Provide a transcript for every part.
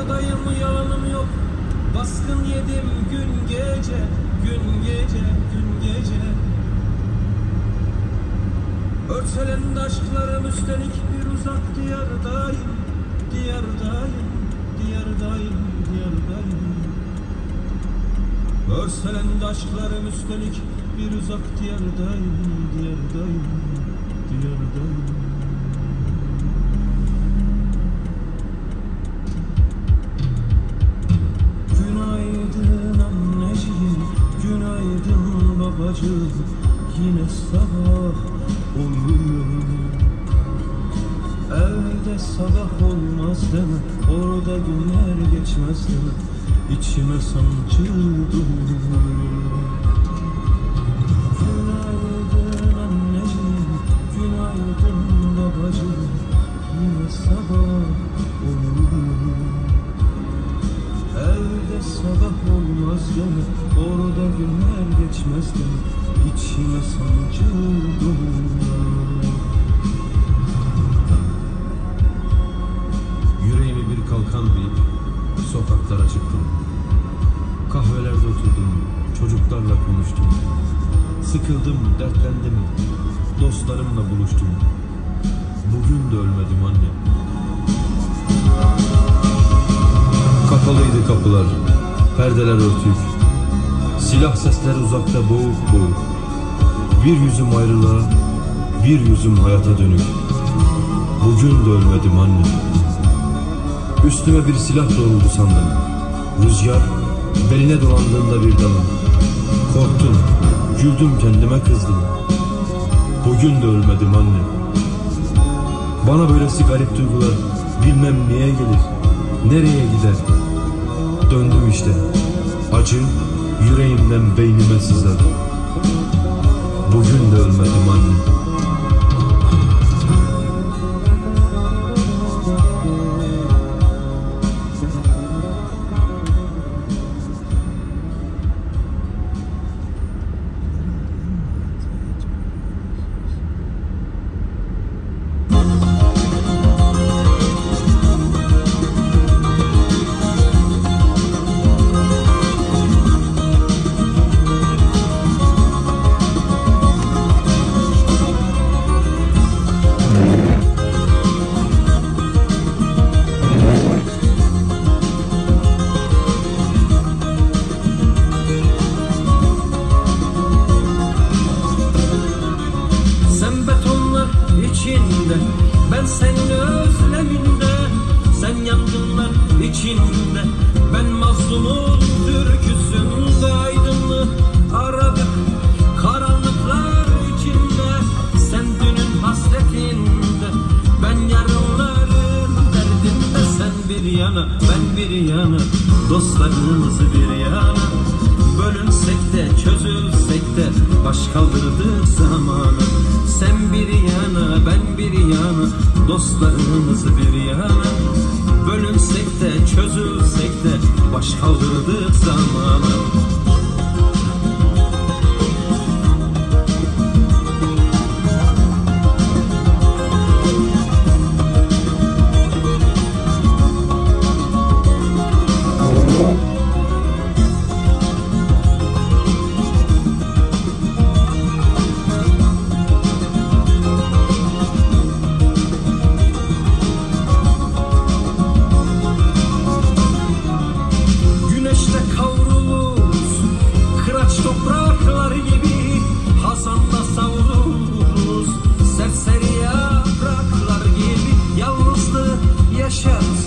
Oradayım, yalanım yok. Baskın yedim gün gece, gün gece, gün gece. Örtelendi aşklarım, üstelik bir uzak diyardayım, diyardayım, diyardayım, diyardayım. Örtelendi aşklarım, üstelik bir uzak diyardayım, diyardayım, diyardayım. Günaydın anneciğim, günaydın babacığım. Yine sabah oluyor. Evde sabah olmaz deme, orada günler geçmez deme. İçime sancı doluyor. Günaydın anneciğim, günaydın babacığım. Yine sabah oluyor. Evde sabah olmaz deme, orada günler geçmez deme. İçime sancı doluyor. Yüreğime bir kalkan bilip sokaklara çıktım. Kahvelerde oturdum, çocuklarla konuştum. Sıkıldım, dertlendim, dostlarımla buluştum. Bugün de ölmedim anne. Kapalıydı kapılar, perdeler örtük. Silah sesler uzakta boğuk boğuk. Bir yüzüm ayrılığa, bir yüzüm hayata dönük. Bugün de ölmedim anne. Üstüme bir silah doğruldu sandım. Rüzgar beline dolandığında bir dalım. Korktum, güldüm, kendime kızdım. Bugün de ölmedim anne. Bana böylesi garip duygular bilmem niye gelir, nereye gider. Döndüm işte, acı yüreğimden beynime sızlar. Bugün de ölmedim anne. Ben senin özleminde, sen yangınlar içinde. Ben mazlumun türküsünde, aydınlığı aradık karanlıklar içinde. Sen dünün hasretinde, ben yarınların derdinde. Sen bir yana, ben bir yana, dostlarımız bir yana. Bölünsek de çözülsek de baş kaldırdık zamanı. Sen bir yana, ben bir yana, dostlarımız bir yana. Bölünsek de çözülsek de baş kaldırdık zamanı. Topraklar gibi hazanda savruluruz, serseri yapraklar gibi yalnızlığı yaşarız.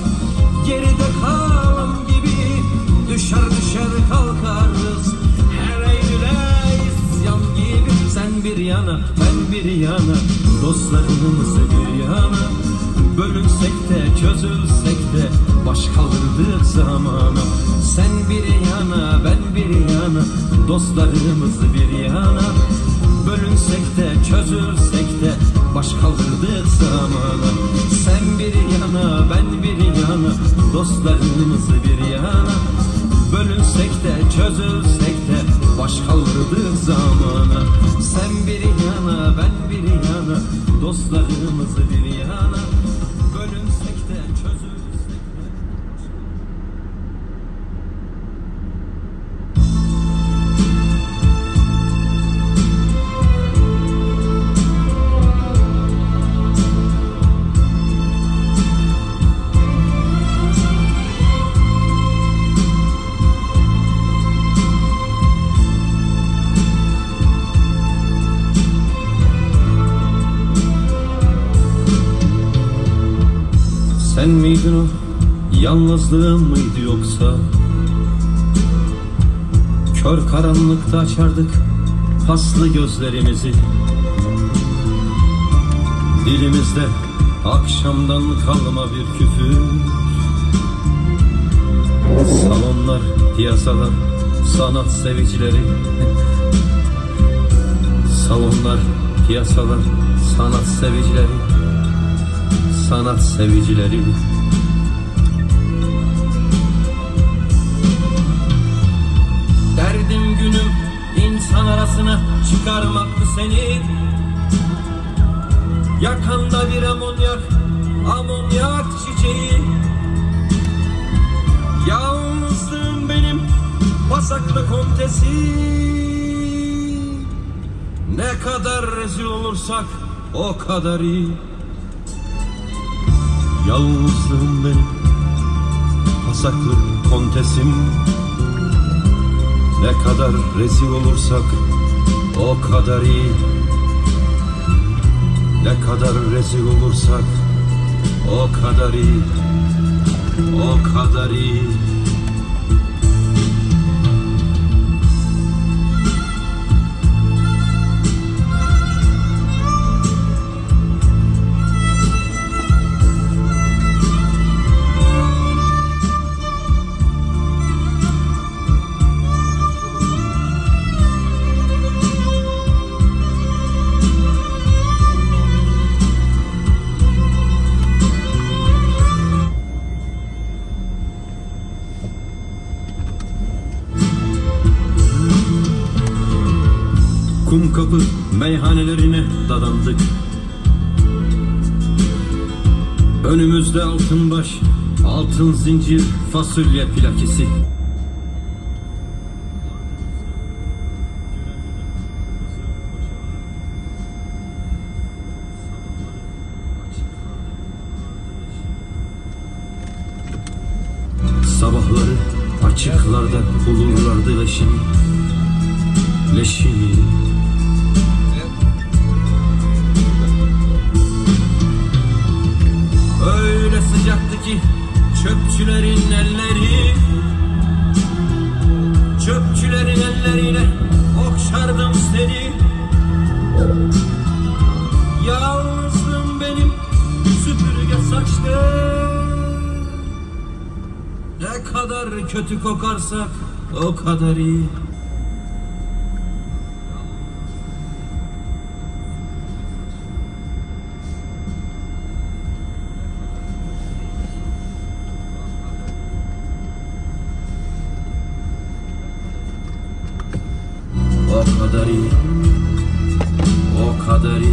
Geride kalan gibi düşer düşer kalkarız, her eylüle isyan gibi. Sen bir yana, ben bir yana, dostlarımız bir yana. Bölünsek de çözülsek de baş kaldırdık zamana. Sen bir yana, ben bir yana, dostlarımız bir yana. Bölünsek de çözülsek de baş kaldırdık zamana. Sen bir yana, ben bir yana, dostlarımız bir yana. Bölünsek de çözülsek de baş kaldırdık zamana. Sen bir yana, ben bir yana, dostlarımız bir yana. Bölünsek de çözülsek de. Sen miydin o, yalnızlığım mıydı yoksa? Kör karanlıkta açardık paslı gözlerimizi. Dilimizde akşamdan kalma bir küfür. Salonlar, piyasalar, sanat sevicileri. Salonlar, piyasalar, sanat sevicileri. Sanat sevicileri. Derdim günüm insan arasına çıkarmaktı seni. Yakanda bir amonyak çiçeği. Yalnızlığım benim pasaklı kontesi. Ne kadar rezil olursak o kadar iyi. Yalnızlığım benim pasaklı kontesim. Ne kadar rezil olursak o kadar iyi. Ne kadar rezil olursak o kadar iyi. O kadar iyi. Kumkapı meyhanelerine dadandık. Önümüzde altın baş, altın zincir, fasulye plakesi. Sabahları açıklarda bulurlardı leşimi. Leşimi. Öyle sıcaktı ki çöpçülerin elleri. Çöpçülerin elleriyle okşardım seni. Yalnızlığım benim süpürge saçlı. Ne kadar kötü kokarsak o kadar iyi. O kadar iyi, o kadar iyi.